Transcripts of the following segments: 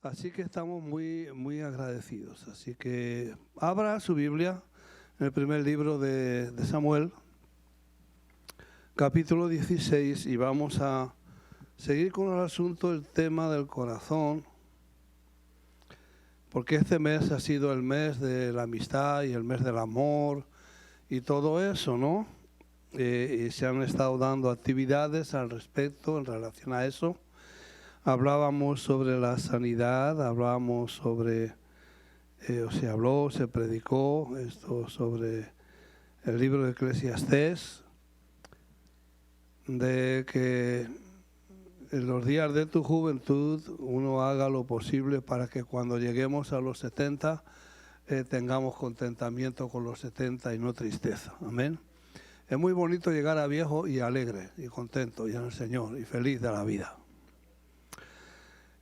Así que estamos muy agradecidos. Así que abra su Biblia en el primer libro de Samuel, capítulo 16, y vamos a seguir con el asunto, el tema del corazón, porque este mes ha sido el mes de la amistad y el mes del amor y todo eso, ¿no? Y se han estado dando actividades al respecto en relación a eso. Hablábamos sobre la sanidad, hablábamos sobre, se predicó esto sobre el libro de Eclesiastés, de que en los días de tu juventud uno haga lo posible para que cuando lleguemos a los 70 tengamos contentamiento con los 70 y no tristeza. Amén. Es muy bonito llegar a viejo y alegre y contento y en el Señor y feliz de la vida.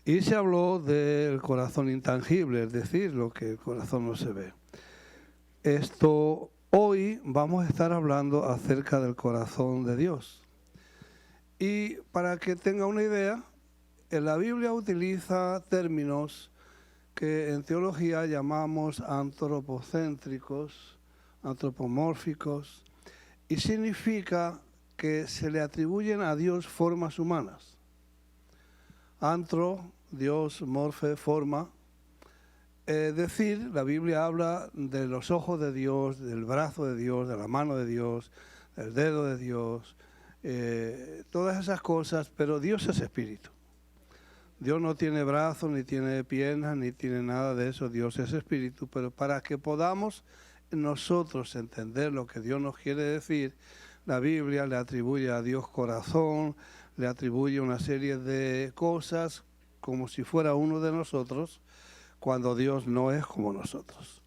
Y se habló del corazón intangible, es decir, lo que el corazón no se ve. Hoy vamos a estar hablando acerca del corazón de Dios. Y para que tenga una idea, en la Biblia utiliza términos que en teología llamamos antropocéntricos, antropomórficos, y significa que se le atribuyen a Dios formas humanas. Antro, Dios, morfe, forma. Es decir, la Biblia habla de los ojos de Dios, del brazo de Dios, de la mano de Dios, del dedo de Dios, todas esas cosas, pero Dios es espíritu. Dios no tiene brazos, ni tiene piernas, ni tiene nada de eso. Dios es espíritu, pero para que podamos nosotros entender lo que Dios nos quiere decir, la Biblia le atribuye a Dios corazón, le atribuye una serie de cosas como si fuera uno de nosotros, cuando Dios no es como nosotros.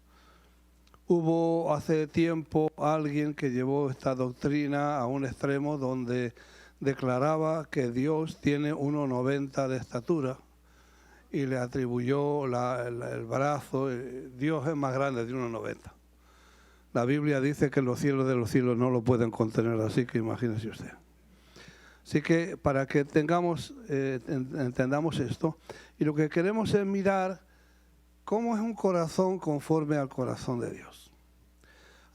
Hubo hace tiempo alguien que llevó esta doctrina a un extremo donde declaraba que Dios tiene 1,90 de estatura y le atribuyó el brazo. Dios es más grande de 1,90. La Biblia dice que los cielos de los cielos no lo pueden contener, así que imagínese usted. Así que para que entendamos esto, y lo que queremos es mirar cómo es un corazón conforme al corazón de Dios.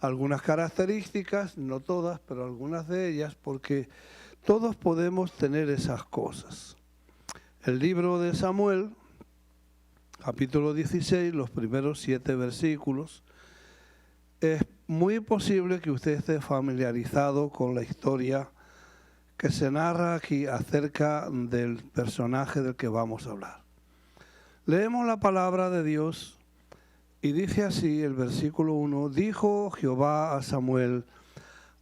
Algunas características, no todas, pero algunas de ellas, porque todos podemos tener esas cosas. El libro de Samuel, capítulo 16, los primeros 7 versículos, es muy posible que usted esté familiarizado con la historia que se narra aquí acerca del personaje del que vamos a hablar. Leemos la palabra de Dios y dice así el versículo 1: dijo Jehová a Samuel: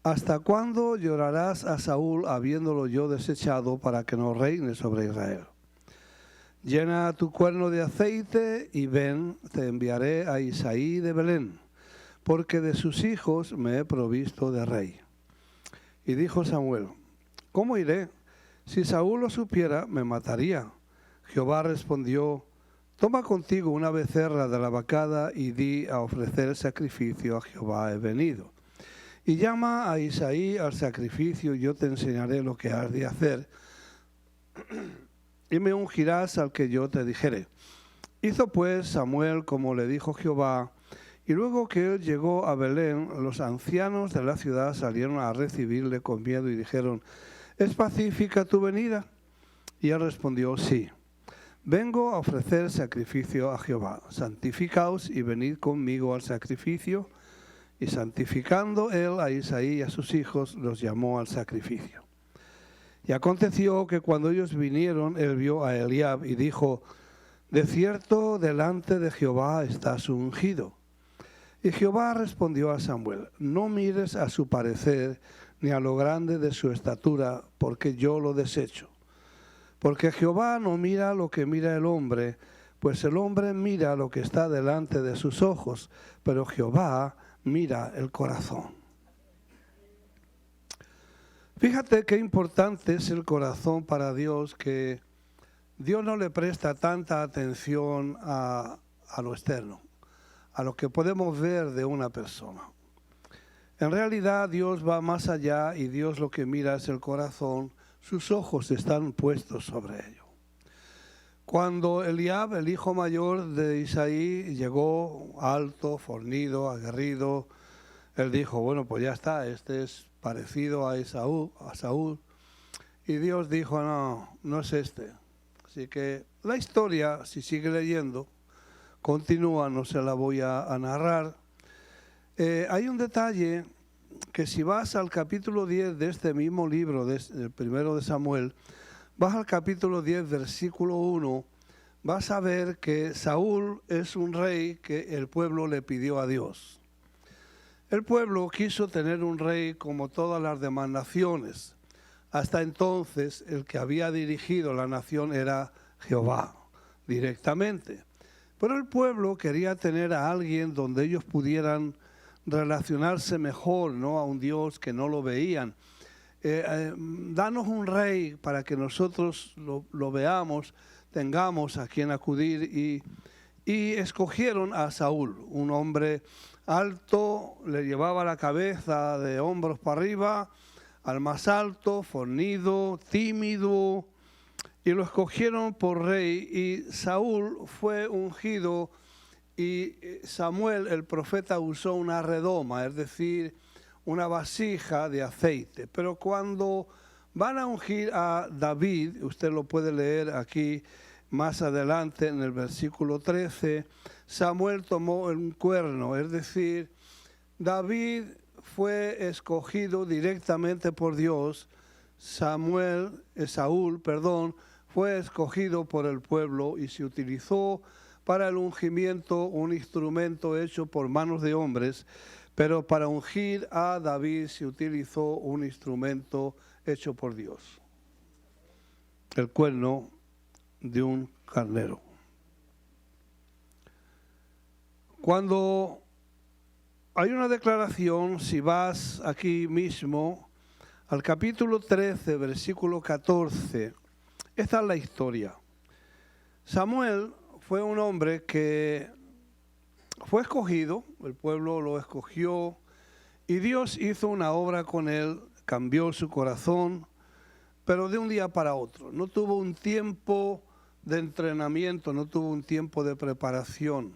¿hasta cuándo llorarás a Saúl habiéndolo yo desechado para que no reine sobre Israel? Llena tu cuerno de aceite y ven, te enviaré a Isaí de Belén, porque de sus hijos me he provisto de rey. Y dijo Samuel: ¿cómo iré? Si Saúl lo supiera, me mataría. Jehová respondió: toma contigo una becerra de la vacada y di: a ofrecer sacrificio a Jehová he venido. Y llama a Isaí al sacrificio, y yo te enseñaré lo que has de hacer, y me ungirás al que yo te dijere. Hizo pues Samuel como le dijo Jehová, y luego que él llegó a Belén, los ancianos de la ciudad salieron a recibirle con miedo y dijeron: ¿es pacífica tu venida? Y él respondió: sí. Vengo a ofrecer sacrificio a Jehová. Santificaos y venid conmigo al sacrificio. Y santificando él a Isaí y a sus hijos, los llamó al sacrificio. Y aconteció que cuando ellos vinieron, él vio a Eliab y dijo: de cierto, delante de Jehová estás ungido. Y Jehová respondió a Samuel: no mires a su parecer, ni a lo grande de su estatura, porque yo lo desecho. Porque Jehová no mira lo que mira el hombre, pues el hombre mira lo que está delante de sus ojos, pero Jehová mira el corazón. Fíjate qué importante es el corazón para Dios, que Dios no le presta tanta atención a lo externo, a lo que podemos ver de una persona. En realidad Dios va más allá y Dios lo que mira es el corazón. Sus ojos están puestos sobre ello. Cuando Eliab, el hijo mayor de Isaí, llegó alto, fornido, aguerrido, él dijo, bueno, pues ya está, este es parecido a Saúl. Y Dios dijo, no, no es este. Así que la historia, si sigue leyendo, continúa, no se la voy a narrar. Hay un detalle que si vas al capítulo 10 de este mismo libro, el primero de Samuel, vas al capítulo 10, versículo 1, vas a ver que Saúl es un rey que el pueblo le pidió a Dios. El pueblo quiso tener un rey como todas las demás naciones. Hasta entonces el que había dirigido la nación era Jehová, directamente. Pero el pueblo quería tener a alguien donde ellos pudieran relacionarse mejor, ¿no? A un Dios que no lo veían. Danos un rey para que nosotros lo veamos, tengamos a quien acudir. Y escogieron a Saúl, un hombre alto, le llevaba la cabeza de hombros para arriba, al más alto, fornido, tímido, y lo escogieron por rey. Y Saúl fue ungido y Samuel, el profeta, usó una redoma, es decir, una vasija de aceite. Pero cuando van a ungir a David, usted lo puede leer aquí más adelante en el versículo 13, Samuel tomó un cuerno, es decir, David fue escogido directamente por Dios, Saúl, fue escogido por el pueblo y se utilizó para el ungimiento un instrumento hecho por manos de hombres, pero para ungir a David se utilizó un instrumento hecho por Dios, el cuerno de un carnero. Cuando hay una declaración, si vas aquí mismo al capítulo 13, versículo 14, esta es la historia. Samuel fue un hombre que fue escogido, el pueblo lo escogió y Dios hizo una obra con él, cambió su corazón, pero de un día para otro. No tuvo un tiempo de entrenamiento, no tuvo un tiempo de preparación.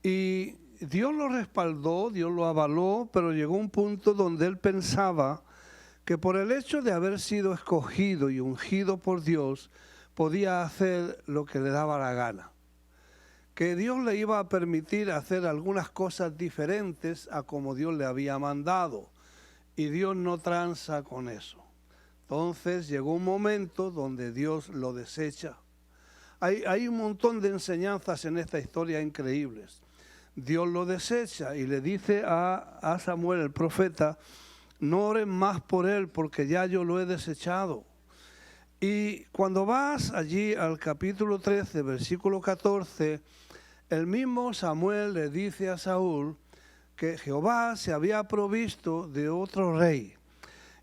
Y Dios lo respaldó, Dios lo avaló, pero llegó un punto donde él pensaba que por el hecho de haber sido escogido y ungido por Dios, podía hacer lo que le daba la gana. Que Dios le iba a permitir hacer algunas cosas diferentes a como Dios le había mandado. Y Dios no tranza con eso. Entonces llegó un momento donde Dios lo desecha. Hay un montón de enseñanzas en esta historia increíbles. Dios lo desecha y le dice a Samuel, el profeta, no oren más por él porque ya yo lo he desechado. Y cuando vas allí al capítulo 13, versículo 14, el mismo Samuel le dice a Saúl que Jehová se había provisto de otro rey.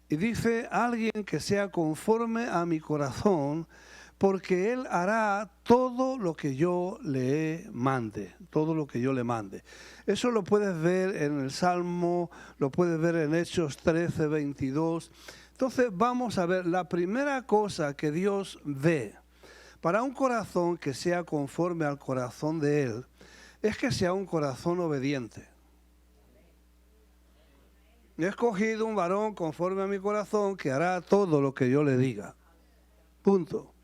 Y dice, alguien que sea conforme a mi corazón, porque él hará todo lo que yo le mande, todo lo que yo le mande. Eso lo puedes ver en el Salmo, lo puedes ver en Hechos 13, 22. Entonces vamos a ver, la primera cosa que Dios ve para un corazón que sea conforme al corazón de Él, es que sea un corazón obediente. He escogido un varón conforme a mi corazón que hará todo lo que yo le diga. Punto.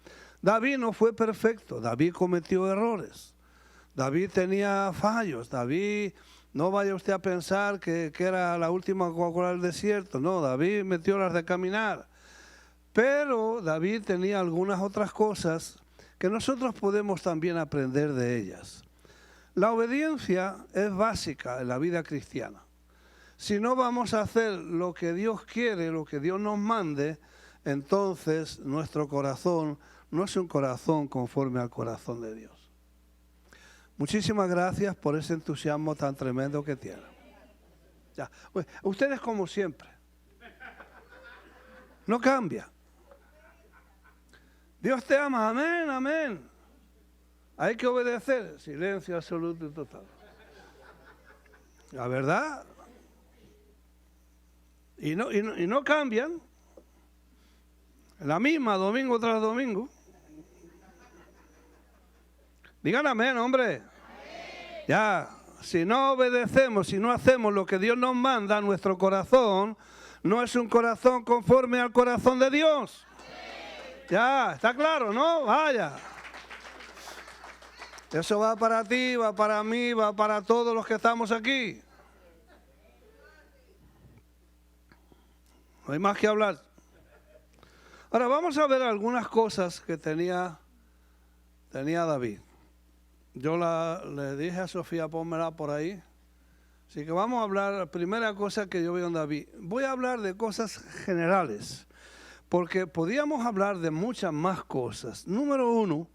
David no fue perfecto, David cometió errores, David tenía fallos, David, no vaya usted a pensar que era la última Coca-Cola del desierto, no, David metió las de caminar, pero David tenía algunas otras cosas que nosotros podemos también aprender de ellas. La obediencia es básica en la vida cristiana. Si no vamos a hacer lo que Dios quiere, lo que Dios nos mande, entonces nuestro corazón no es un corazón conforme al corazón de Dios. Muchísimas gracias por ese entusiasmo tan tremendo que tienen. Ya. Ustedes como siempre. No cambia. Dios te ama, amén, amén. Hay que obedecer. Silencio absoluto y total. La verdad. Y no cambian. La misma, domingo tras domingo. Digan amén, hombre. Ya, si no obedecemos, si no hacemos lo que Dios nos manda, nuestro corazón no es un corazón conforme al corazón de Dios. Ya, está claro, ¿no? Vaya. Eso va para ti, va para mí, va para todos los que estamos aquí. No hay más que hablar. Ahora vamos a ver algunas cosas que tenía David. Yo le dije a Sofía, pónmela por ahí. Así que vamos a hablar, la primera cosa que yo veo en David. Voy a hablar de cosas generales, porque podíamos hablar de muchas más cosas. Número uno,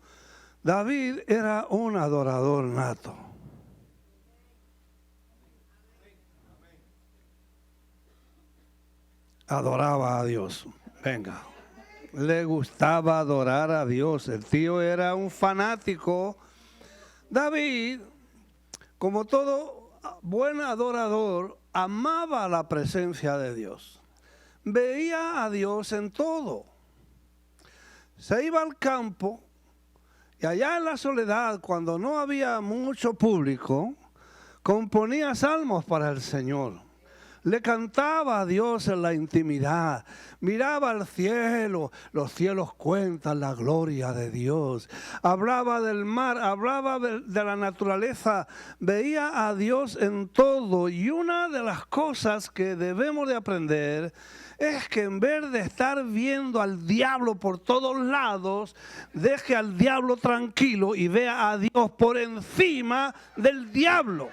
David era un adorador nato. Adoraba a Dios. Venga. Le gustaba adorar a Dios. El tío era un fanático. David, como todo buen adorador, amaba la presencia de Dios. Veía a Dios en todo. Se iba al campo y allá en la soledad, cuando no había mucho público, componía salmos para el Señor. Le cantaba a Dios en la intimidad, miraba al cielo, los cielos cuentan la gloria de Dios, hablaba del mar, hablaba de la naturaleza, veía a Dios en todo. Y una de las cosas que debemos de aprender es que en vez de estar viendo al diablo por todos lados, deje al diablo tranquilo y vea a Dios por encima del diablo.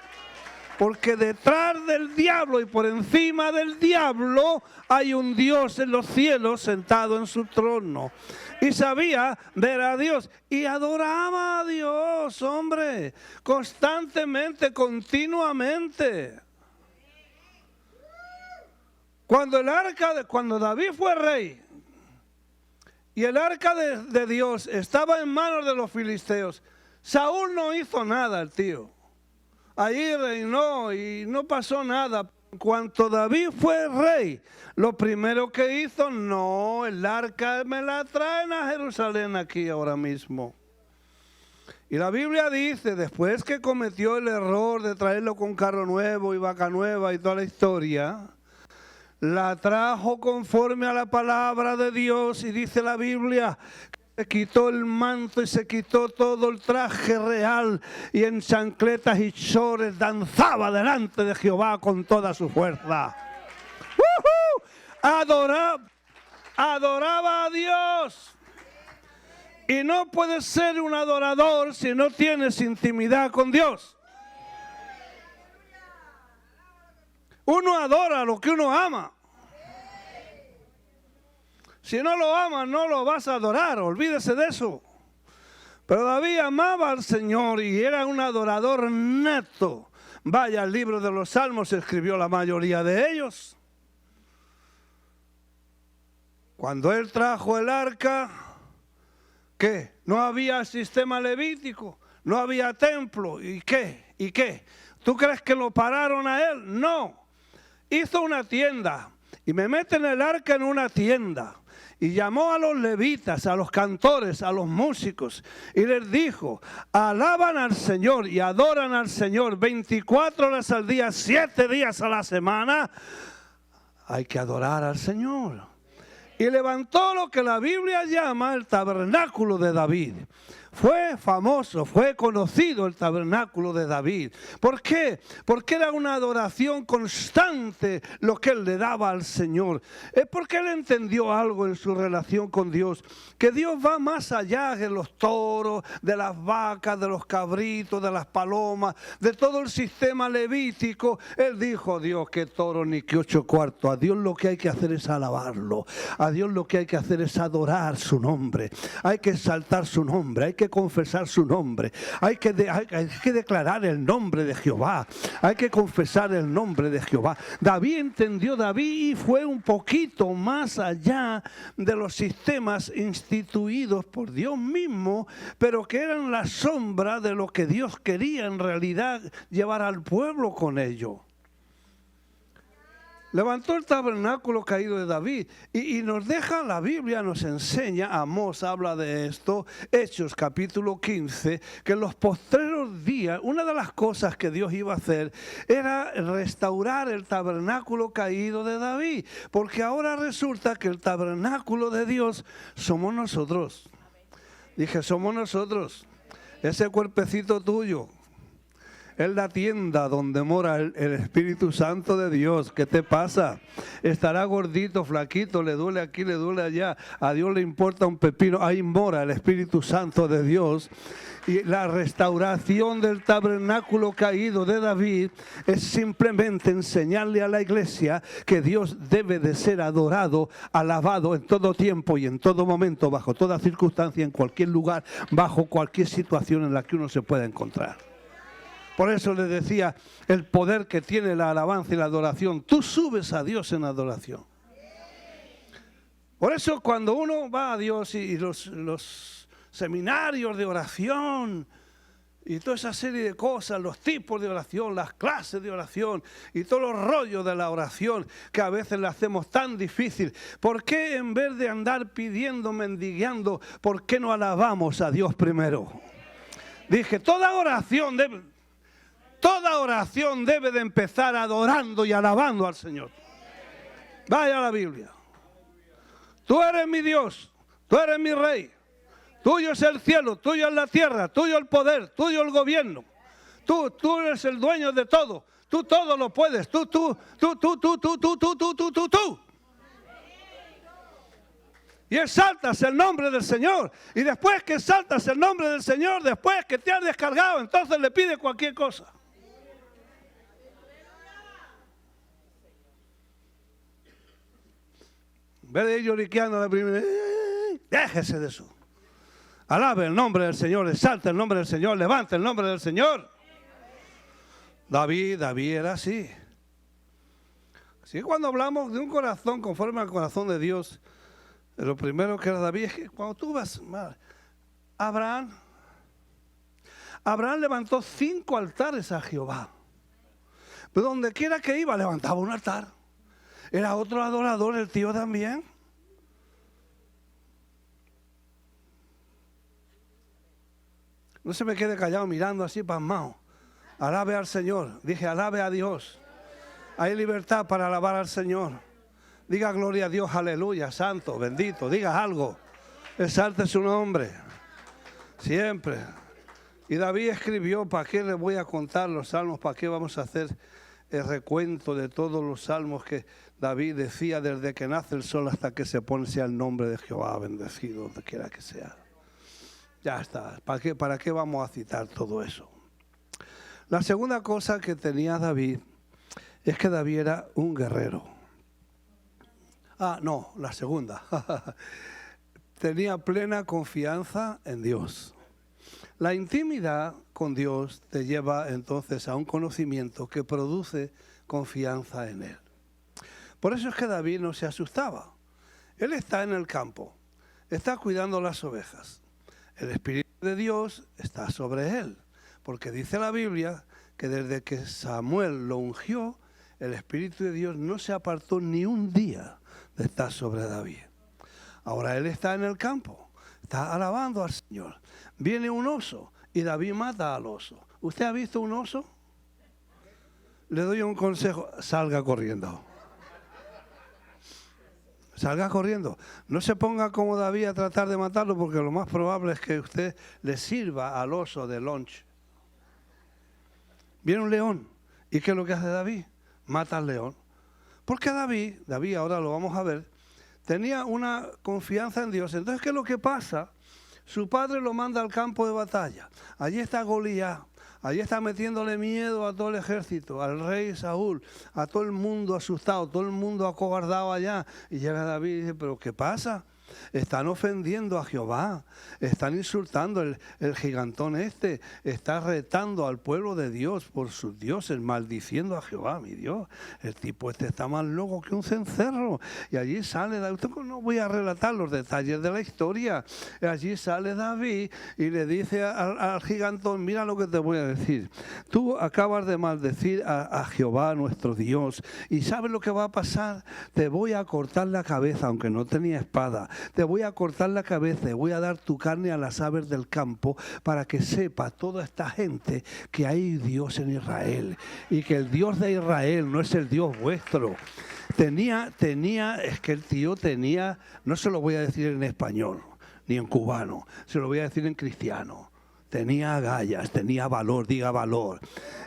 Porque detrás del diablo y por encima del diablo hay un Dios en los cielos sentado en su trono. Y sabía ver a Dios y adoraba a Dios, hombre, constantemente, continuamente. Cuando David fue rey y el arca de Dios estaba en manos de los filisteos, Saúl no hizo nada, el tío. Allí reinó y no pasó nada. Cuando David fue rey, lo primero que hizo, no, el arca me la traen a Jerusalén aquí ahora mismo. Y la Biblia dice, después que cometió el error de traerlo con carro nuevo y vaca nueva y toda la historia, la trajo conforme a la palabra de Dios. Y dice la Biblia, se quitó el manto y se quitó todo el traje real y en chancletas y chores danzaba delante de Jehová con toda su fuerza. Adoraba a Dios. Y no puedes ser un adorador si no tienes intimidad con Dios. Uno adora lo que uno ama. Si no lo amas, no lo vas a adorar, olvídese de eso. Pero David amaba al Señor y era un adorador nato. Vaya, el libro de los Salmos escribió la mayoría de ellos. Cuando él trajo el arca, ¿qué? No había sistema levítico, no había templo. ¿Y qué? ¿Y qué? ¿Tú crees que lo pararon a él? No. Hizo una tienda y me meten el arca en una tienda. Y llamó a los levitas, a los cantores, a los músicos y les dijo, alaban al Señor y adoran al Señor 24 horas al día, 7 días a la semana. Hay que adorar al Señor. Y levantó lo que la Biblia llama el tabernáculo de David. Fue famoso, fue conocido el tabernáculo de David. ¿Por qué? Porque era una adoración constante lo que él le daba al Señor. Es porque él entendió algo en su relación con Dios, que Dios va más allá de los toros, de las vacas, de los cabritos, de las palomas, de todo el sistema levítico. Él dijo, Dios, qué toro ni qué 8 cuartos. A Dios lo que hay que hacer es alabarlo. A Dios lo que hay que hacer es adorar su nombre. Hay que exaltar su nombre, hay que confesar su nombre, hay que declarar el nombre de Jehová, hay que confesar el nombre de Jehová. David entendió, David fue un poquito más allá de los sistemas instituidos por Dios mismo, pero que eran la sombra de lo que Dios quería en realidad llevar al pueblo con ello. Levantó el tabernáculo caído de David y nos deja la Biblia, nos enseña, Amós habla de esto, Hechos capítulo 15, que en los postreros días, una de las cosas que Dios iba a hacer era restaurar el tabernáculo caído de David, porque ahora resulta que el tabernáculo de Dios somos nosotros. Dije, somos nosotros, ese cuerpecito tuyo. Es la tienda donde mora el Espíritu Santo de Dios. ¿Qué te pasa? Estará gordito, flaquito, le duele aquí, le duele allá. A Dios le importa un pepino. Ahí mora el Espíritu Santo de Dios. Y la restauración del tabernáculo caído de David es simplemente enseñarle a la iglesia que Dios debe de ser adorado, alabado en todo tiempo y en todo momento, bajo toda circunstancia, en cualquier lugar, bajo cualquier situación en la que uno se pueda encontrar. Por eso les decía, el poder que tiene la alabanza y la adoración. Tú subes a Dios en adoración. Por eso cuando uno va a Dios y los seminarios de oración y toda esa serie de cosas, los tipos de oración, las clases de oración y todos los rollos de la oración que a veces le hacemos tan difícil. ¿Por qué en vez de andar pidiendo, mendigando, por qué no alabamos a Dios primero? Dije, toda oración debe de empezar adorando y alabando al Señor. Vaya a la Biblia. Tú eres mi Dios, tú eres mi Rey. Tuyo es el cielo, tuyo es la tierra, tuyo el poder, tuyo el gobierno. Tú eres el dueño de todo. Tú todo lo puedes. Tú. Y exaltas el nombre del Señor. Y después que exaltas el nombre del Señor, después que te has descargado, entonces le pides cualquier cosa. En vez de ir lloriqueando la primera, déjese de eso. Alabe el nombre del Señor, exalta el nombre del Señor, levanta el nombre del Señor. David era así. Así que cuando hablamos de un corazón conforme al corazón de Dios, lo primero que era David es que cuando tú vas, Abraham levantó 5 altares a Jehová. Pero donde quiera que iba, levantaba un altar. Era otro adorador, el tío también. No se me quede callado mirando así pasmado. Alabe al Señor. Dije, alabe a Dios. Hay libertad para alabar al Señor. Diga gloria a Dios, aleluya, santo, bendito. Diga algo. Exalte su nombre. Siempre. Y David escribió, ¿para qué les voy a contar los salmos? ¿Para qué vamos a hacer el recuento de todos los salmos que David decía desde que nace el sol hasta que se pone, sea el nombre de Jehová bendecido, donde quiera que sea? Ya está. ¿Para qué vamos a citar todo eso? La segunda cosa que tenía David es que David era un guerrero. No, la segunda. Tenía plena confianza en Dios. La intimidad con Dios te lleva entonces a un conocimiento que produce confianza en Él. Por eso es que David no se asustaba. Él está en el campo, está cuidando las ovejas. El Espíritu de Dios está sobre él, porque dice la Biblia que desde que Samuel lo ungió, el Espíritu de Dios no se apartó ni un día de estar sobre David. Ahora él está en el campo, está alabando al Señor. Viene un oso y David mata al oso. ¿Usted ha visto un oso? Le doy un consejo, salga corriendo. Salga corriendo. No se ponga como David a tratar de matarlo, porque lo más probable es que usted le sirva al oso de lunch. Viene un león. ¿Y qué es lo que hace David? Mata al león. Porque David, ahora lo vamos a ver, tenía una confianza en Dios. Entonces, ¿qué es lo que pasa? Su padre lo manda al campo de batalla. Allí está Goliat. Allí está metiéndole miedo a todo el ejército, al rey Saúl, a todo el mundo asustado, todo el mundo acobardado allá. Y llega David y dice, ¿pero qué pasa? están ofendiendo a Jehová, están insultando el gigantón está retando al pueblo de Dios por sus dioses, maldiciendo a Jehová, mi Dios. El tipo está más loco que un cencerro. Y allí sale David, no voy a relatar los detalles de la historia. Allí sale David y le dice al gigantón, mira lo que te voy a decir. Tú acabas de maldecir a Jehová, nuestro Dios, y ¿sabes lo que va a pasar? Te voy a cortar la cabeza, aunque no tenía espada. Te voy a cortar la cabeza y voy a dar tu carne a las aves del campo para que sepa toda esta gente que hay Dios en Israel y que el Dios de Israel no es el Dios vuestro. Es que el tío tenía, no se lo voy a decir en español ni en cubano, se lo voy a decir en cristiano. Tenía agallas, tenía valor, diga valor.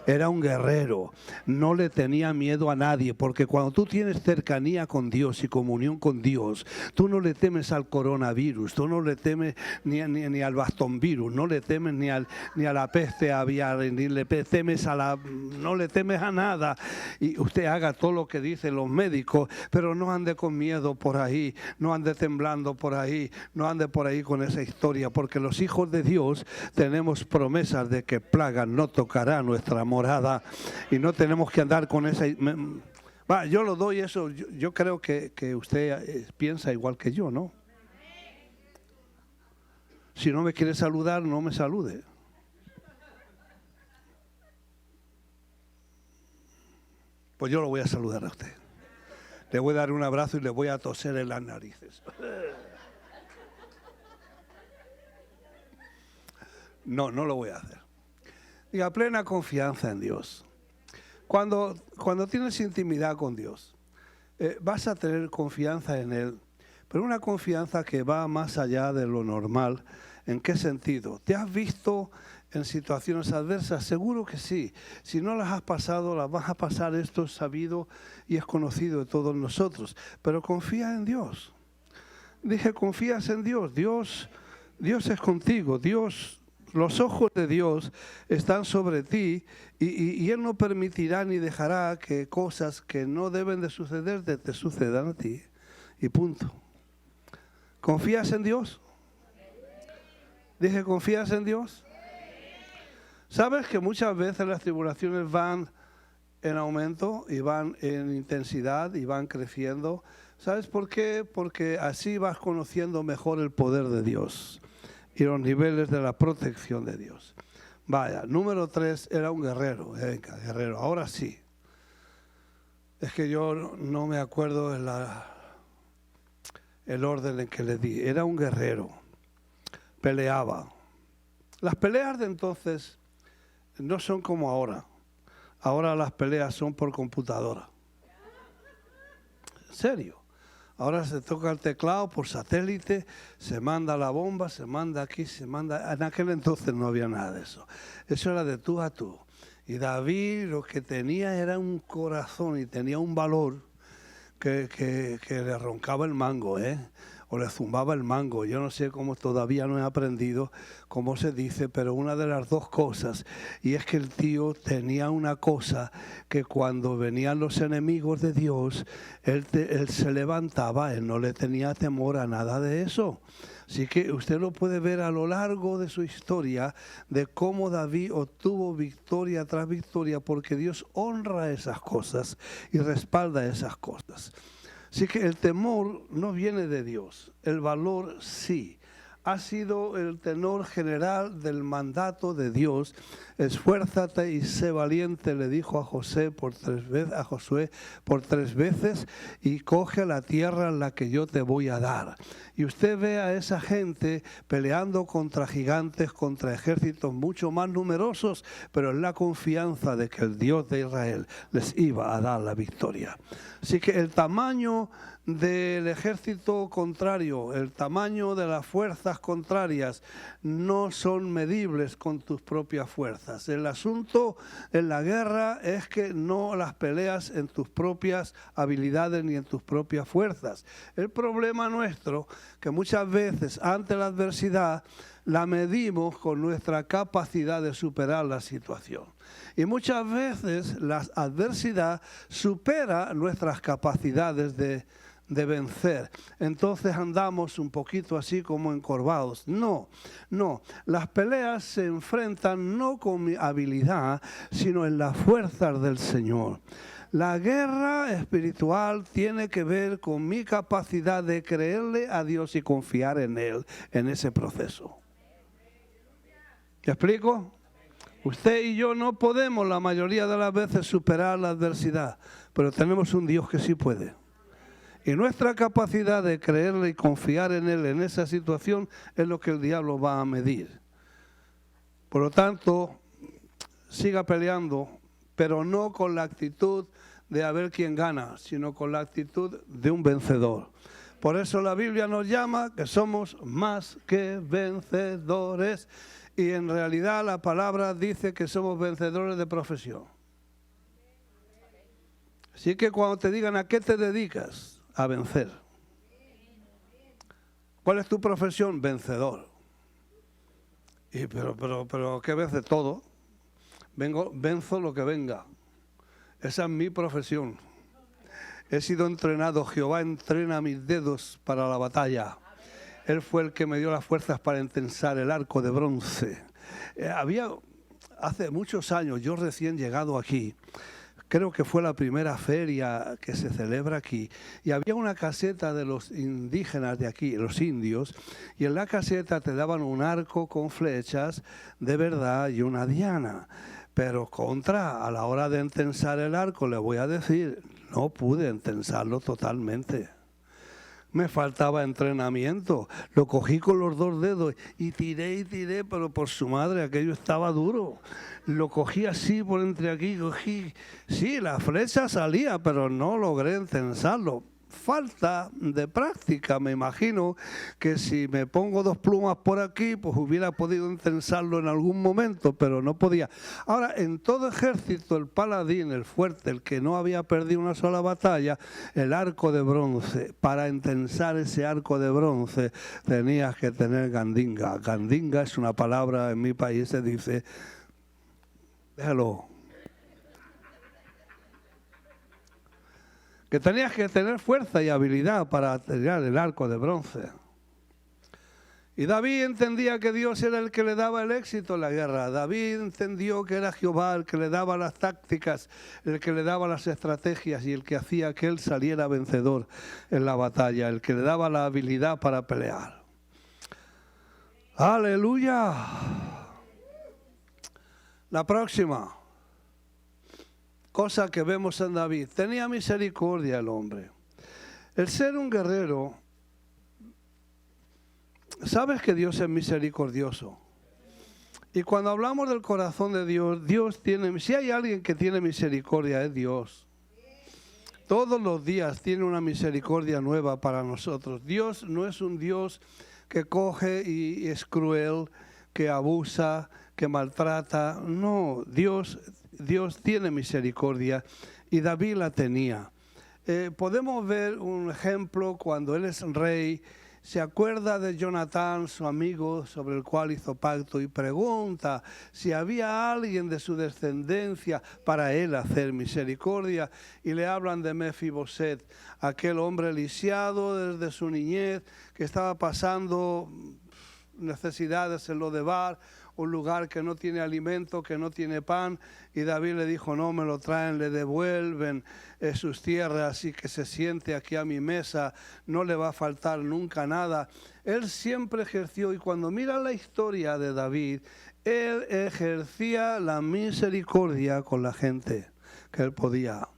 Era un guerrero, no le tenía miedo a nadie, porque cuando tú tienes cercanía con Dios y comunión con Dios, tú no le temes al coronavirus, tú no le temes ni al bastonvirus, no le temes ni a la peste aviar, ni le temes no le temes a nada. Y usted haga todo lo que dicen los médicos, pero no ande con miedo por ahí, no ande temblando por ahí, no ande por ahí con esa historia, porque los hijos de Dios tenemos promesas de que plaga no tocará nuestra morada y no tenemos que andar con esa... yo lo doy eso, yo creo que usted piensa igual que yo, ¿no? Si no me quiere saludar, no me salude. Pues yo lo voy a saludar a usted. Le voy a dar un abrazo y le voy a toser en las narices. No lo voy a hacer. Diga, plena confianza en Dios. Cuando tienes intimidad con Dios, vas a tener confianza en Él, pero una confianza que va más allá de lo normal. ¿En qué sentido? ¿Te has visto en situaciones adversas? Seguro que sí. Si no las has pasado, las vas a pasar. Esto es sabido y es conocido de todos nosotros. Pero confía en Dios. Dije, confías en Dios. Dios es contigo. Los ojos de Dios están sobre ti y Él no permitirá ni dejará que cosas que no deben de suceder te sucedan a ti. Y punto. ¿Confías en Dios? Dije, ¿confías en Dios? ¿Sabes que muchas veces las tribulaciones van en aumento y van en intensidad y van creciendo? ¿Sabes por qué? Porque así vas conociendo mejor el poder de Dios y los niveles de la protección de Dios. Vaya, número 3, era un guerrero. Venga, guerrero, ahora sí. Es que yo no me acuerdo el orden en que le di. Era un guerrero, peleaba. Las peleas de entonces no son como ahora. Ahora las peleas son por computadora. ¿En serio? Ahora se toca el teclado por satélite, se manda la bomba, se manda aquí, se manda... En aquel entonces no había nada de eso. Eso era de tú a tú. Y David lo que tenía era un corazón y tenía un valor que le roncaba el mango, o le zumbaba el mango. Yo no sé cómo, todavía no he aprendido cómo se dice, pero una de las dos cosas, y es que el tío tenía una cosa que cuando venían los enemigos de Dios, él se levantaba, él no le tenía temor a nada de eso. Así que usted lo puede ver a lo largo de su historia, de cómo David obtuvo victoria tras victoria, porque Dios honra esas cosas y respalda esas cosas. Así que el temor no viene de Dios, el valor sí. Ha sido el tenor general del mandato de Dios. Esfuérzate y sé valiente, le dijo a Josué por 3 veces, y coge la tierra en la que yo te voy a dar. Y usted ve a esa gente peleando contra gigantes, contra ejércitos mucho más numerosos, pero en la confianza de que el Dios de Israel les iba a dar la victoria. Así que el tamaño del ejército contrario, el tamaño de las fuerzas contrarias no son medibles con tus propias fuerzas. El asunto en la guerra es que no las peleas en tus propias habilidades ni en tus propias fuerzas. El problema nuestro, que muchas veces ante la adversidad la medimos con nuestra capacidad de superar la situación. Y muchas veces la adversidad supera nuestras capacidades de de vencer. Entonces andamos un poquito así como encorvados. No, las peleas se enfrentan no con mi habilidad, sino en las fuerzas del Señor. La guerra espiritual tiene que ver con mi capacidad de creerle a Dios y confiar en Él en ese proceso. ¿Te explico? Usted y yo no podemos la mayoría de las veces superar la adversidad, pero tenemos un Dios que sí puede. Y nuestra capacidad de creerle y confiar en Él en esa situación es lo que el diablo va a medir. Por lo tanto, siga peleando, pero no con la actitud de a ver quién gana, sino con la actitud de un vencedor. Por eso la Biblia nos llama que somos más que vencedores. Y en realidad la palabra dice que somos vencedores de profesión. Así que cuando te digan a qué te dedicas, a vencer. ¿Cuál es tu profesión? Vencedor. Y pero ¿qué vence? Todo. Venzo lo que venga. Esa es mi profesión. He sido entrenado. Jehová entrena mis dedos para la batalla. Él fue el que me dio las fuerzas para entensar el arco de bronce. Hace muchos años, yo recién llegado aquí, creo que fue la primera feria que se celebra aquí, y había una caseta de los indígenas de aquí, los indios, y en la caseta te daban un arco con flechas de verdad y una diana. Pero a la hora de entensar el arco, le voy a decir, no pude entensarlo totalmente. Me faltaba entrenamiento. Lo cogí con los dos dedos y tiré, pero por su madre, aquello estaba duro. Lo cogí así por entre aquí, sí, la flecha salía, pero no logré entensarlo. Falta de práctica, me imagino que si me pongo dos plumas por aquí, pues hubiera podido entensarlo en algún momento, pero no podía. Ahora, en todo ejército, el paladín, el fuerte, el que no había perdido una sola batalla, el arco de bronce, para entensar ese arco de bronce tenías que tener gandinga. Gandinga es una palabra, en mi país se dice, déjalo, que tenías que tener fuerza y habilidad para tirar el arco de bronce. Y David entendía que Dios era el que le daba el éxito en la guerra. David entendió que era Jehová el que le daba las tácticas, el que le daba las estrategias y el que hacía que él saliera vencedor en la batalla, el que le daba la habilidad para pelear. ¡Aleluya! La próxima cosa que vemos en David, tenía misericordia el hombre. El ser un guerrero, sabes que Dios es misericordioso. Y cuando hablamos del corazón de Dios, Dios tiene, si hay alguien que tiene misericordia, es Dios. Todos los días tiene una misericordia nueva para nosotros. Dios no es un Dios que coge y es cruel, que abusa, que maltrata. No, Dios tiene misericordia y David la tenía. Podemos ver un ejemplo cuando él es rey. Se acuerda de Jonatán, su amigo, sobre el cual hizo pacto, y pregunta si había alguien de su descendencia para él hacer misericordia. Y le hablan de Mefiboset, aquel hombre lisiado desde su niñez, que estaba pasando necesidades en Lodebar, un lugar que no tiene alimento, que no tiene pan, y David le dijo, no me lo traen, le devuelven sus tierras y que se siente aquí a mi mesa, no le va a faltar nunca nada. Él siempre ejerció, y cuando mira la historia de David, él ejercía la misericordia con la gente que él podía.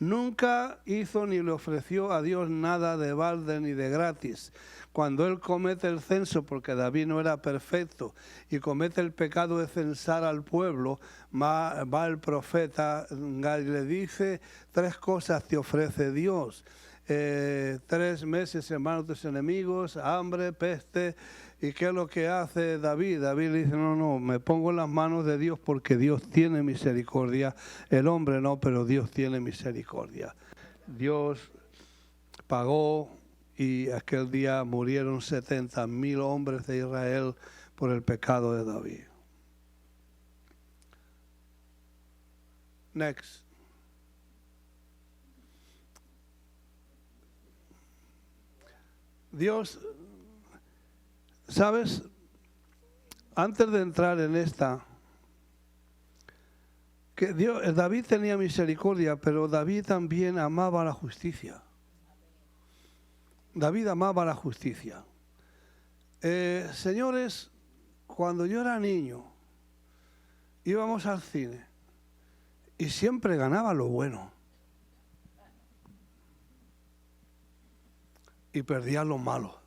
Nunca hizo ni le ofreció a Dios nada de balde ni de gratis. Cuando él comete el censo, porque David no era perfecto, y comete el pecado de censar al pueblo, va el profeta y le dice, 3 cosas te ofrece Dios. 3 meses en manos de tus enemigos, hambre, peste. ¿Y qué es lo que hace David? David le dice, no, me pongo en las manos de Dios porque Dios tiene misericordia. El hombre no, pero Dios tiene misericordia. Dios pagó y aquel día murieron 70,000 hombres de Israel por el pecado de David. Next. Dios, ¿sabes? Antes de entrar en esta, que David tenía misericordia, pero David también amaba la justicia. David amaba la justicia. Señores, cuando yo era niño, íbamos al cine y siempre ganaba lo bueno y perdía lo malo.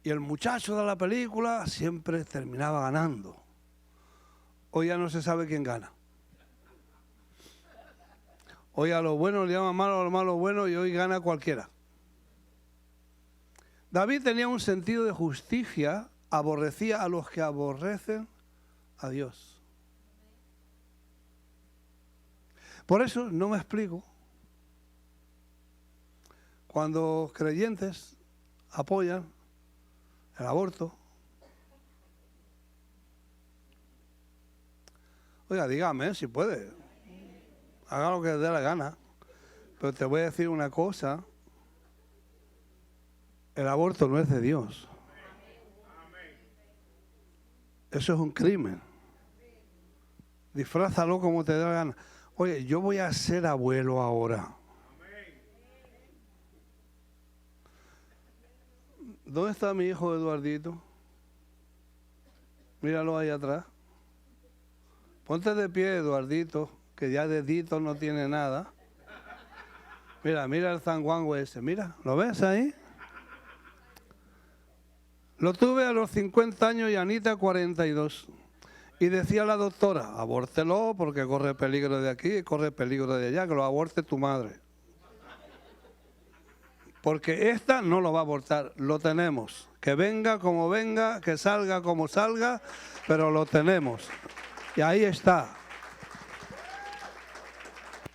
Y el muchacho de la película siempre terminaba ganando. Hoy ya no se sabe quién gana. Hoy a lo bueno le llaman malo, a lo malo bueno, y hoy gana cualquiera. David tenía un sentido de justicia, aborrecía a los que aborrecen a Dios. Por eso no me explico cuando creyentes apoyan el aborto. Oiga, dígame si puede. Haga lo que le dé la gana. Pero te voy a decir una cosa. El aborto no es de Dios. Eso es un crimen. Disfrázalo como te dé la gana. Oye, yo voy a ser abuelo ahora. ¿Dónde está mi hijo Eduardito? Míralo ahí atrás. Ponte de pie, Eduardito, que ya de dito no tiene nada. Mira el zanguango ese, mira, ¿lo ves ahí? Lo tuve a los 50 años y Anita 42. Y decía la doctora, abórtelo porque corre peligro de aquí y corre peligro de allá, que lo aborte tu madre. Porque esta no lo va a abortar, lo tenemos. Que venga como venga, que salga como salga, pero lo tenemos. Y ahí está.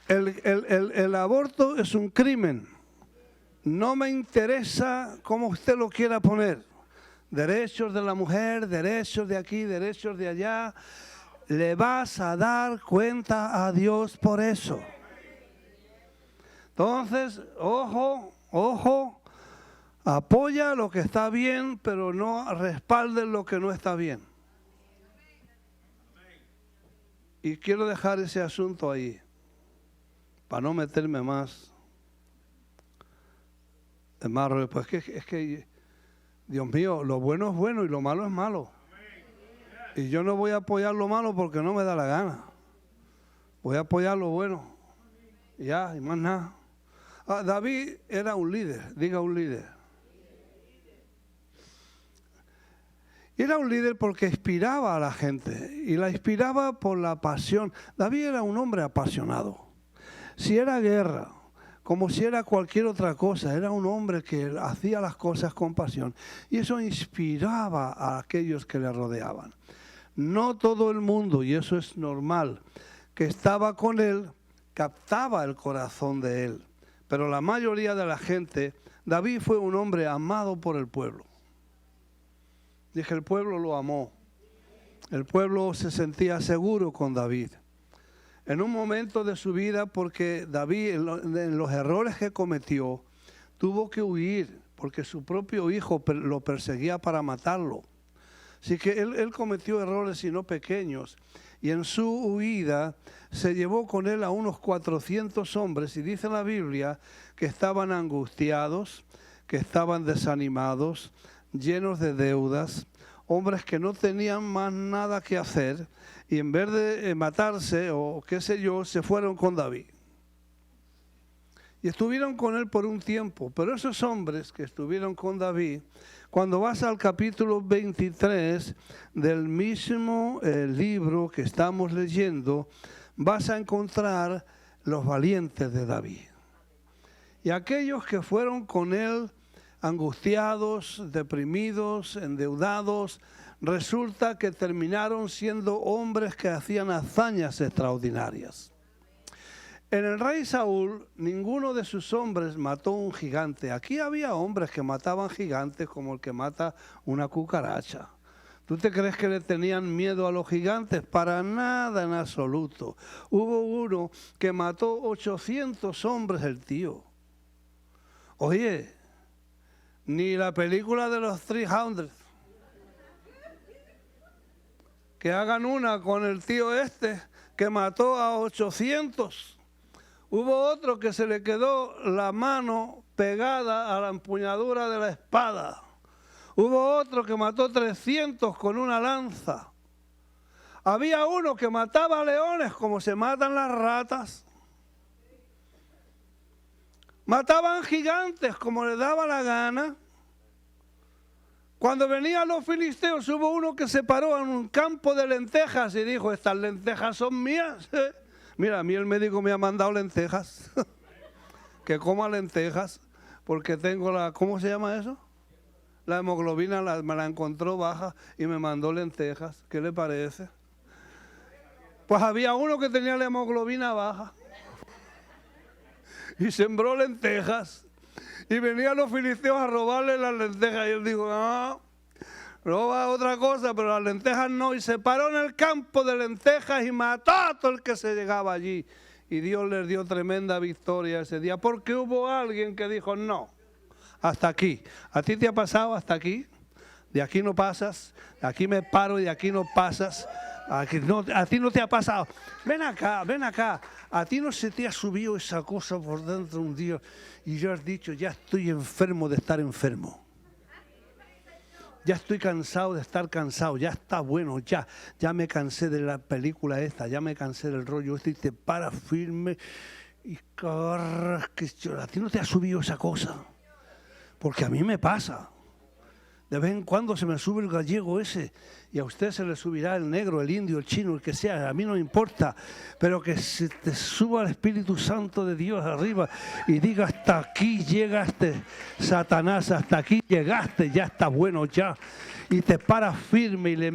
El aborto es un crimen. No me interesa cómo usted lo quiera poner. Derechos de la mujer, derechos de aquí, derechos de allá. Le vas a dar cuenta a Dios por eso. Entonces, ojo, apoya lo que está bien, pero no respalde lo que no está bien. Y quiero dejar ese asunto ahí, para no meterme más. Pues es que, Dios mío, lo bueno es bueno y lo malo es malo. Y yo no voy a apoyar lo malo porque no me da la gana. Voy a apoyar lo bueno. Ya, y más nada. David era un líder, diga un líder. Era un líder porque inspiraba a la gente y la inspiraba por la pasión. David era un hombre apasionado. Si era guerra, como si era cualquier otra cosa, era un hombre que hacía las cosas con pasión. Y eso inspiraba a aquellos que le rodeaban. No todo el mundo, y eso es normal, que estaba con él, captaba el corazón de él. Pero la mayoría de la gente, David fue un hombre amado por el pueblo. Dije, el pueblo lo amó. El pueblo se sentía seguro con David. En un momento de su vida, porque David, en los errores que cometió, tuvo que huir, porque su propio hijo lo perseguía para matarlo. Así que él cometió errores y no pequeños. Y en su huida se llevó con él a unos 400 hombres, y dice la Biblia que estaban angustiados, que estaban desanimados, llenos de deudas, hombres que no tenían más nada que hacer, y en vez de matarse o qué sé yo, se fueron con David. Y estuvieron con él por un tiempo, pero esos hombres que estuvieron con David, cuando vas al capítulo 23 del mismo libro que estamos leyendo, vas a encontrar los valientes de David. Y aquellos que fueron con él angustiados, deprimidos, endeudados, resulta que terminaron siendo hombres que hacían hazañas extraordinarias. En el rey Saúl, ninguno de sus hombres mató un gigante. Aquí había hombres que mataban gigantes como el que mata una cucaracha. ¿Tú te crees que le tenían miedo a los gigantes? Para nada en absoluto. Hubo uno que mató 800 hombres el tío. Oye, ni la película de los 300, que hagan una con el tío este que mató a 800. Hubo otro que se le quedó la mano pegada a la empuñadura de la espada. Hubo otro que mató 300 con una lanza. Había uno que mataba leones como se matan las ratas. Mataban gigantes como les daba la gana. Cuando venían los filisteos hubo uno que se paró en un campo de lentejas y dijo, estas lentejas son mías. Mira, a mí el médico me ha mandado lentejas. Que coma lentejas porque tengo la, ¿cómo se llama eso? La hemoglobina me la encontró baja y me mandó lentejas. ¿Qué le parece? Pues había uno que tenía la hemoglobina baja y sembró lentejas. Y venían los filisteos a robarle las lentejas. Y él dijo, no, roba otra cosa, pero las lentejas no. Y se paró en el campo de lentejas y mató a todo el que se llegaba allí. Y Dios les dio tremenda victoria ese día, porque hubo alguien que dijo, no, hasta aquí. ¿A ti te ha pasado hasta aquí? De aquí no pasas, de aquí me paro y de aquí no pasas. Aquí no, a ti no te ha pasado. Ven acá, ven acá. A ti no se te ha subido esa cosa por dentro un día y ya has dicho, ya estoy enfermo de estar enfermo. Ya estoy cansado de estar cansado, ya está bueno, ya me cansé de la película esta, ya me cansé del rollo este y te paras firme y carras que a ti no te ha subido esa cosa. Porque a mí me pasa. De vez en cuando se me sube el gallego ese y a usted se le subirá el negro, el indio, el chino, el que sea, a mí no me importa, pero que se te suba el Espíritu Santo de Dios arriba y diga hasta aquí llegaste, Satanás, hasta aquí llegaste, ya está bueno ya, y te paras firme y le...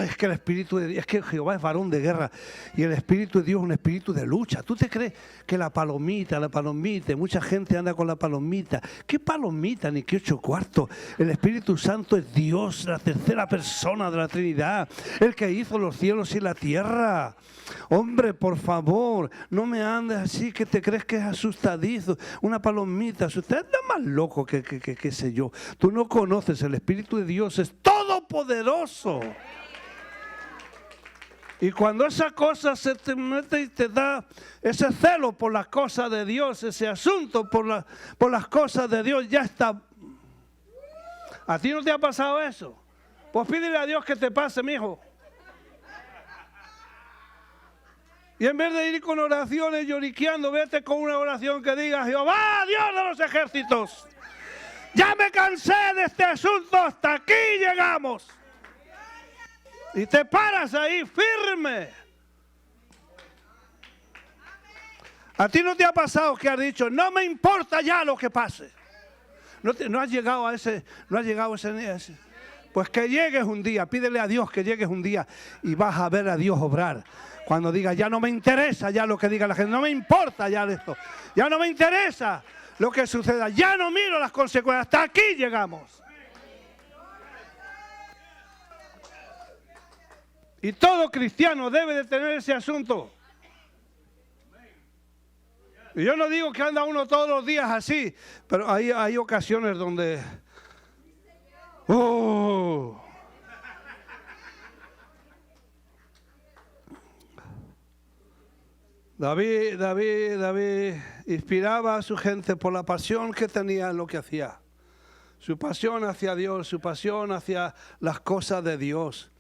Es que el Espíritu de Dios, es que Jehová es varón de guerra y el Espíritu de Dios es un espíritu de lucha. ¿Tú te crees que la palomita, mucha gente anda con la palomita? ¿Qué palomita ni qué 8 cuartos? El Espíritu Santo es Dios, la tercera persona de la Trinidad, el que hizo los cielos y la tierra. Hombre, por favor, no me andes así que te crees que es asustadizo. Una palomita, usted anda más loco que qué sé yo. Tú no conoces, el Espíritu de Dios es todopoderoso. Y cuando esa cosa se te mete y te da ese celo por las cosas de Dios, ese asunto por las cosas de Dios, ya está. ¿A ti no te ha pasado eso? Pues pídele a Dios que te pase, mijo. Y en vez de ir con oraciones lloriqueando, vete con una oración que diga, Jehová, Dios de los ejércitos, ya me cansé de este asunto, hasta aquí llegamos. Y te paras ahí firme. ¿A ti no te ha pasado que has dicho, no me importa ya lo que pase? No has llegado a ese, Pues que llegues un día, pídele a Dios que llegues un día y vas a ver a Dios obrar. Cuando diga, ya no me interesa ya lo que diga la gente, no me importa ya esto, ya no me interesa lo que suceda, ya no miro las consecuencias, hasta aquí llegamos. Y todo cristiano debe de tener ese asunto. Y yo no digo que anda uno todos los días así, pero hay ocasiones donde... David inspiraba a su gente por la pasión que tenía en lo que hacía. Su pasión hacia Dios, su pasión hacia las cosas de Dios.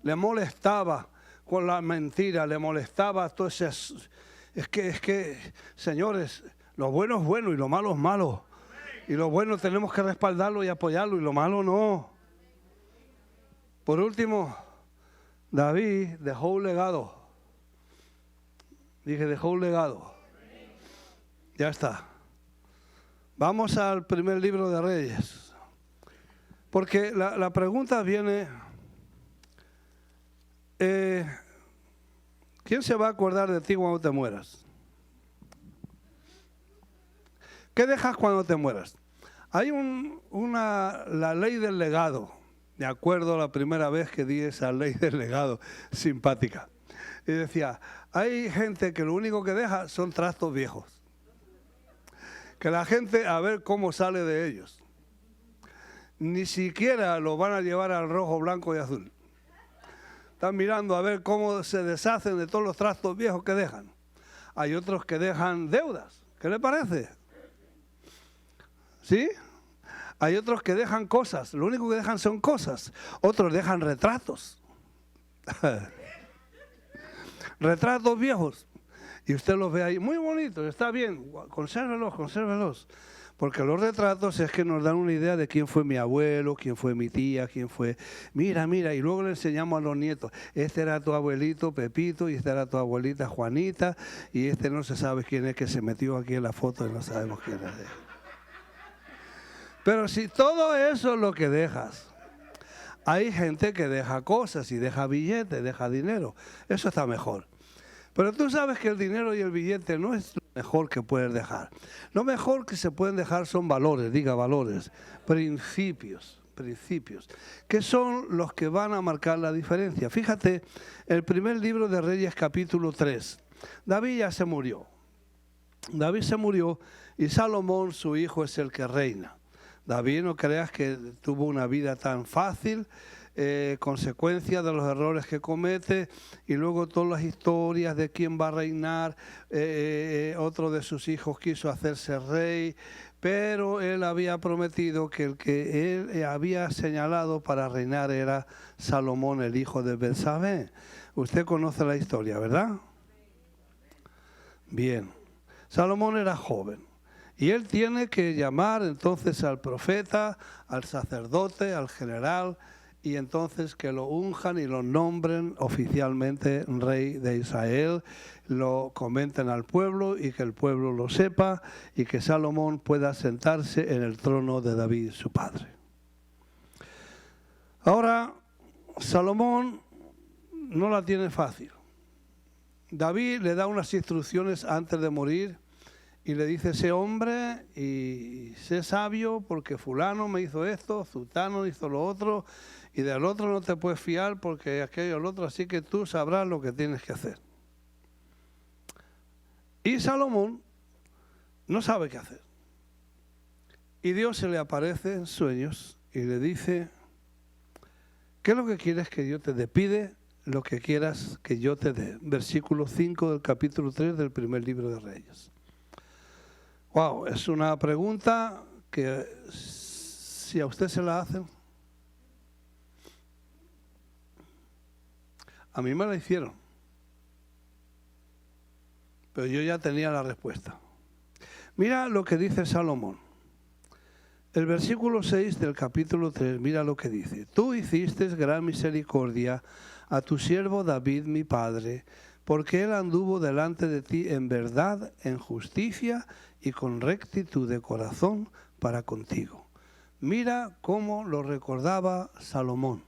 Le molestaba con la mentira, le molestaba todo ese... Es que, señores, lo bueno es bueno y lo malo es malo. Y lo bueno tenemos que respaldarlo y apoyarlo y lo malo no. Por último, David dejó un legado. Dije, dejó un legado. Ya está. Vamos al primer libro de Reyes. Porque la pregunta viene... ¿quién se va a acordar de ti cuando te mueras? ¿Qué dejas cuando te mueras? Hay la ley del legado. Me acuerdo la primera vez que di esa ley del legado, simpática. Y decía, hay gente que lo único que deja son trastos viejos. que la gente a ver cómo sale de ellos. Ni siquiera lo van a llevar al rojo, blanco y azul. Están mirando a ver cómo se deshacen de todos los trastos viejos que dejan. Hay otros que dejan deudas. ¿Qué le parece? ¿Sí? Hay otros que dejan cosas. Lo único que dejan son cosas. Otros dejan retratos. Retratos viejos. Y usted los ve ahí, muy bonitos, está bien, consérvelos, consérvelos. Porque los retratos es que nos dan una idea de quién fue mi abuelo, quién fue mi tía, quién fue... Mira, mira, y luego le enseñamos a los nietos. Este era tu abuelito Pepito, y esta era tu abuelita Juanita, y este no se sabe quién es que se metió aquí en la foto y no sabemos quién es. Pero si todo eso es lo que dejas, hay gente que deja cosas y deja billetes, deja dinero. Eso está mejor. Pero tú sabes que el dinero y el billete no es lo mejor que puedes dejar. Lo mejor que se pueden dejar son valores, diga valores, principios, que son los que van a marcar la diferencia. Fíjate, el primer libro de Reyes, capítulo 3. David ya se murió. David se murió y Salomón, su hijo, es el que reina. David, no creas que tuvo una vida tan fácil, consecuencia de los errores que comete, y luego todas las historias de quién va a reinar. Otro de sus hijos quiso hacerse rey, pero él había prometido que el que él había señalado para reinar era Salomón, el hijo de Betsabé. Usted conoce la historia, ¿verdad? Bien, Salomón era joven. Y él tiene que llamar entonces al profeta, al sacerdote, al general, y entonces que lo unjan y lo nombren oficialmente rey de Israel, lo comenten al pueblo y que el pueblo lo sepa, y que Salomón pueda sentarse en el trono de David, su padre. Ahora, Salomón no la tiene fácil. David le da unas instrucciones antes de morir y le dice: sé hombre y sé sabio, porque fulano me hizo esto, zutano hizo lo otro, y del otro no te puedes fiar porque aquello el otro, así que tú sabrás lo que tienes que hacer. Y Salomón no sabe qué hacer. Y Dios se le aparece en sueños y le dice: ¿qué es lo que quieres que yo te dé? Pide lo que quieras que yo te dé. Versículo 5 del capítulo 3 del primer libro de Reyes. Wow, es una pregunta que si a usted se la hacen, a mí me la hicieron, pero yo ya tenía la respuesta. Mira lo que dice Salomón. El versículo 6 del capítulo 3, mira lo que dice: tú hiciste gran misericordia a tu siervo David, mi padre, porque él anduvo delante de ti en verdad, en justicia y con rectitud de corazón para contigo. Mira cómo lo recordaba Salomón.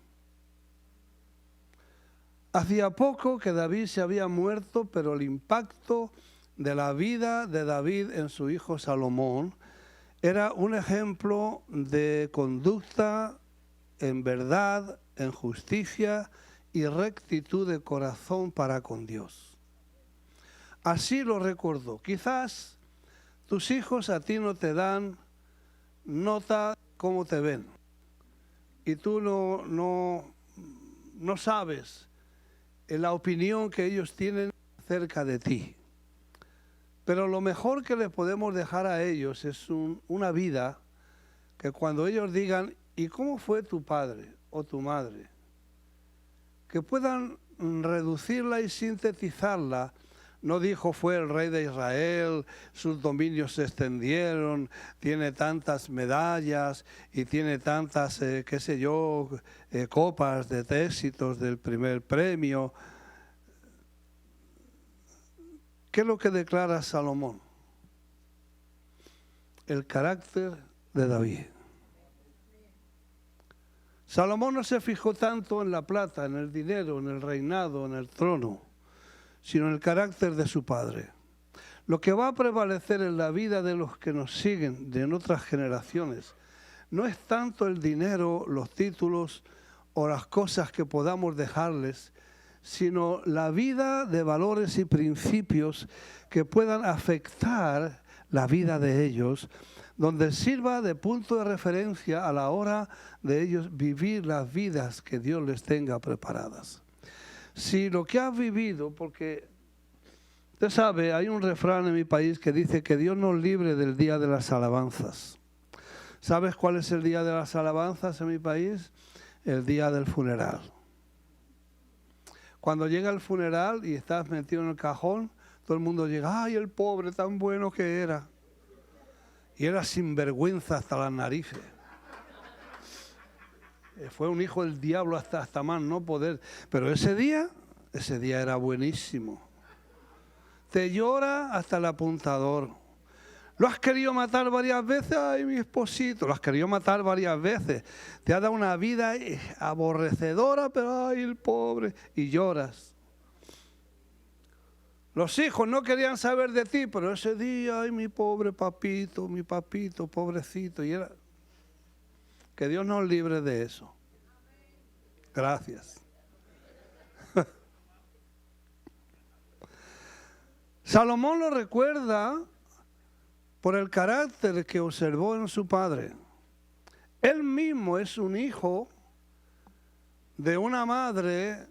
Hacía poco que David se había muerto, pero el impacto de la vida de David en su hijo Salomón era un ejemplo de conducta en verdad, en justicia y rectitud de corazón para con Dios. Así lo recordó. Quizás tus hijos a ti no te dan nota cómo te ven, y tú no sabes la opinión que ellos tienen acerca de ti. Pero lo mejor que les podemos dejar a ellos es una vida que cuando ellos digan: ¿y cómo fue tu padre o tu madre?, que puedan reducirla y sintetizarla. No dijo: fue el rey de Israel, sus dominios se extendieron, tiene tantas medallas y tiene tantas, copas de éxitos del primer premio. ¿Qué es lo que declara Salomón? El carácter de David. Salomón no se fijó tanto en la plata, en el dinero, en el reinado, en el trono, sino en el carácter de su padre. Lo que va a prevalecer en la vida de los que nos siguen, de en otras generaciones, no es tanto el dinero, los títulos o las cosas que podamos dejarles, sino la vida de valores y principios que puedan afectar la vida de ellos, donde sirva de punto de referencia a la hora de ellos vivir las vidas que Dios les tenga preparadas. Si lo que has vivido, porque usted sabe, hay un refrán en mi país que dice que Dios nos libre del día de las alabanzas. ¿Sabes cuál es el día de las alabanzas en mi país? El día del funeral. Cuando llega el funeral y estás metido en el cajón, todo el mundo llega, ¡ay, el pobre, tan bueno que era! Y era sinvergüenza hasta las narices. Fue un hijo del diablo hasta más no poder. Pero ese día era buenísimo. Te llora hasta el apuntador. Lo has querido matar varias veces, ay, mi esposito, lo has querido matar varias veces. Te ha dado una vida aborrecedora, pero ay, el pobre, y lloras. Los hijos no querían saber de ti, pero ese día, ay, mi papito, pobrecito. Y era... Que Dios nos libre de eso. Gracias. Salomón lo recuerda por el carácter que observó en su padre. Él mismo es un hijo de una madre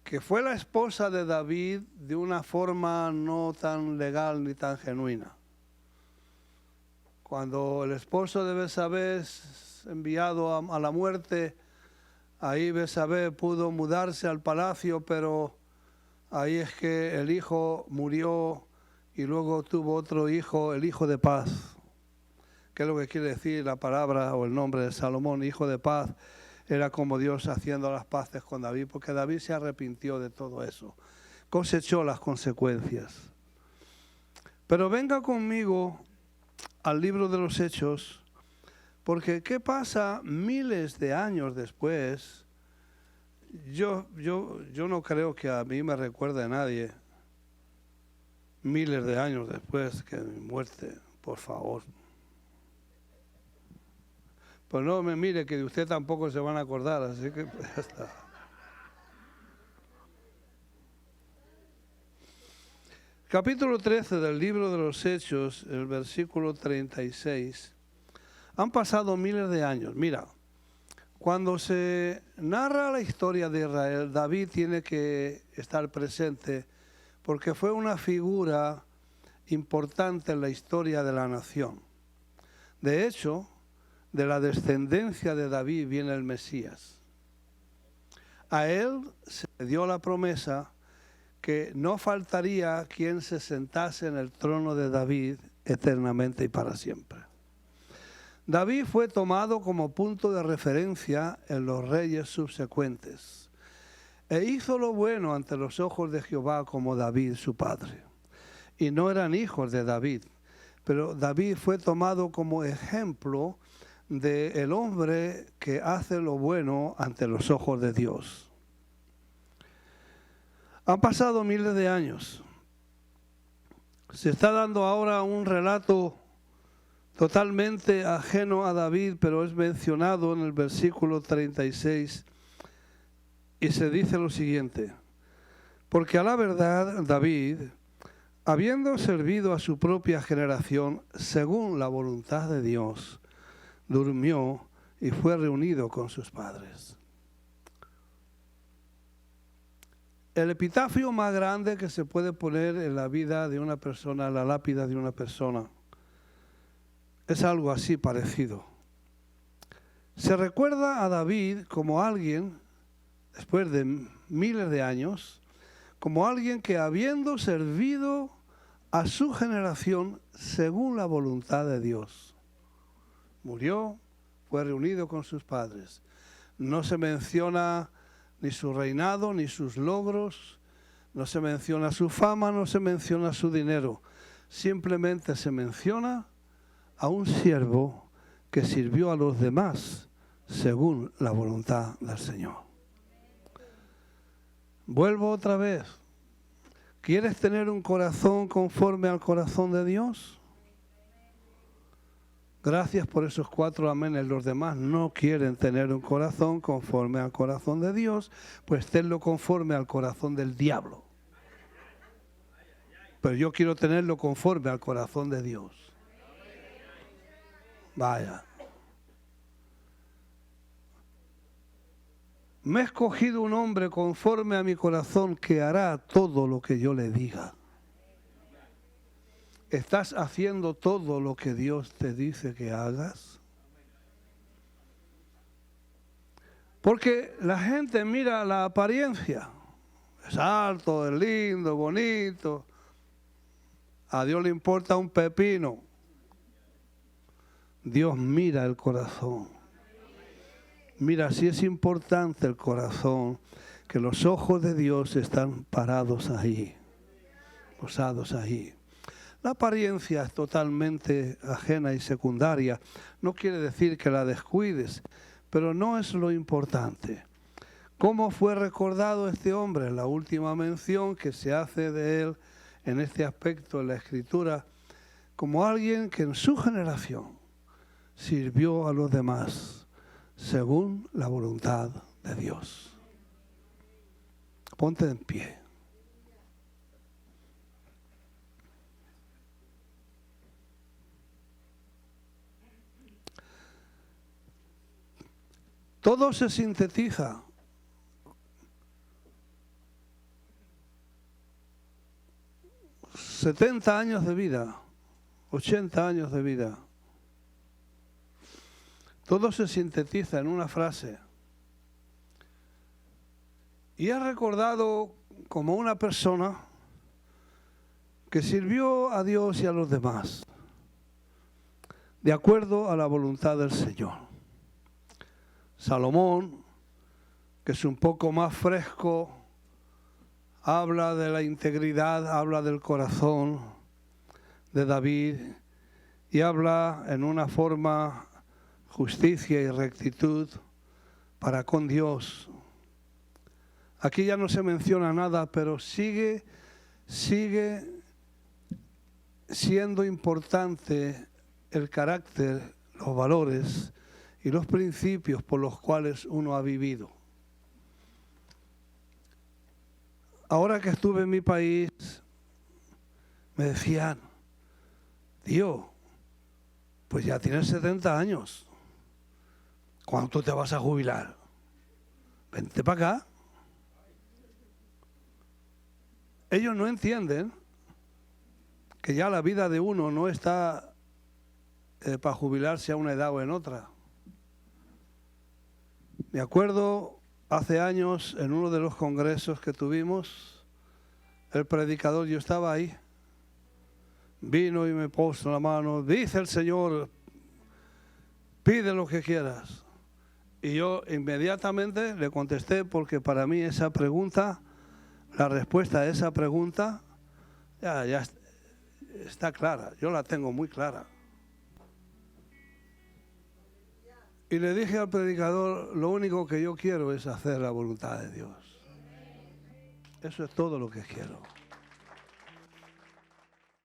que fue la esposa de David de una forma no tan legal ni tan genuina. Cuando el esposo de Betsabé es enviado a la muerte, ahí Betsabé pudo mudarse al palacio, pero ahí es que el hijo murió y luego tuvo otro hijo, el hijo de paz. ¿Qué es lo que quiere decir la palabra o el nombre de Salomón? Hijo de paz. Era como Dios haciendo las paces con David, porque David se arrepintió de todo eso. Cosechó las consecuencias. Pero venga conmigo al libro de los Hechos, porque ¿qué pasa miles de años después? Yo no creo que a mí me recuerde nadie miles de años después que mi muerte, por favor. Pues no me mire, que de usted tampoco se van a acordar, así que pues ya está. Capítulo 13 del libro de los Hechos, el versículo 36. Han pasado miles de años. Mira, cuando se narra la historia de Israel, David tiene que estar presente porque fue una figura importante en la historia de la nación. De hecho, de la descendencia de David viene el Mesías. A él se le dio la promesa que no faltaría quien se sentase en el trono de David eternamente y para siempre. David fue tomado como punto de referencia en los reyes subsecuentes e hizo lo bueno ante los ojos de Jehová como David su padre. Y no eran hijos de David, pero David fue tomado como ejemplo del hombre que hace lo bueno ante los ojos de Dios. Han pasado miles de años. Se está dando ahora un relato totalmente ajeno a David, pero es mencionado en el versículo 36 y se dice lo siguiente: porque a la verdad David, habiendo servido a su propia generación según la voluntad de Dios, durmió y fue reunido con sus padres. El epitafio más grande que se puede poner en la vida de una persona, en la lápida de una persona, es algo así parecido. Se recuerda a David como alguien, después de miles de años, como alguien que habiendo servido a su generación según la voluntad de Dios, murió, fue reunido con sus padres. No se menciona ni su reinado, ni sus logros, no se menciona su fama, no se menciona su dinero. Simplemente se menciona a un siervo que sirvió a los demás según la voluntad del Señor. Vuelvo otra vez. ¿Quieres tener un corazón conforme al corazón de Dios? Gracias por esos 4 amenes. Los demás no quieren tener un corazón conforme al corazón de Dios, pues tenlo conforme al corazón del diablo. pero yo quiero tenerlo conforme al corazón de Dios. Vaya. Me he escogido un hombre conforme a mi corazón que hará todo lo que yo le diga. ¿Estás haciendo todo lo que Dios te dice que hagas? Porque la gente mira la apariencia. Es alto, es lindo, bonito. A Dios le importa un pepino. Dios mira el corazón. Mira, si es importante el corazón, que los ojos de Dios están parados ahí, posados ahí. La apariencia es totalmente ajena y secundaria. No quiere decir que la descuides, pero no es lo importante. ¿Cómo fue recordado este hombre? La última mención que se hace de él en este aspecto en la Escritura, como alguien que en su generación sirvió a los demás según la voluntad de Dios. Ponte en pie. Todo se sintetiza. $70 años de vida, 80 años de vida. Todo se sintetiza en una frase. Y es recordado como una persona que sirvió a Dios y a los demás, de acuerdo a la voluntad del Señor. Salomón, que es un poco más fresco, habla de la integridad, habla del corazón de David y habla en una forma justicia y rectitud para con Dios. Aquí ya no se menciona nada, pero sigue siendo importante el carácter, los valores y los principios por los cuales uno ha vivido. Ahora que estuve en mi país, me decían, tío, pues ya tienes 70 años. ¿Cuánto te vas a jubilar? Vente para acá. Ellos no entienden que ya la vida de uno no está para jubilarse a una edad o en otra. Me acuerdo hace años en uno de los congresos que tuvimos, el predicador, yo estaba ahí, vino y me puso la mano, dice el Señor, pide lo que quieras. Y yo inmediatamente le contesté porque para mí esa pregunta, la respuesta a esa pregunta ya está clara, yo la tengo muy clara. Y le dije al predicador, lo único que yo quiero es hacer la voluntad de Dios. Eso es todo lo que quiero.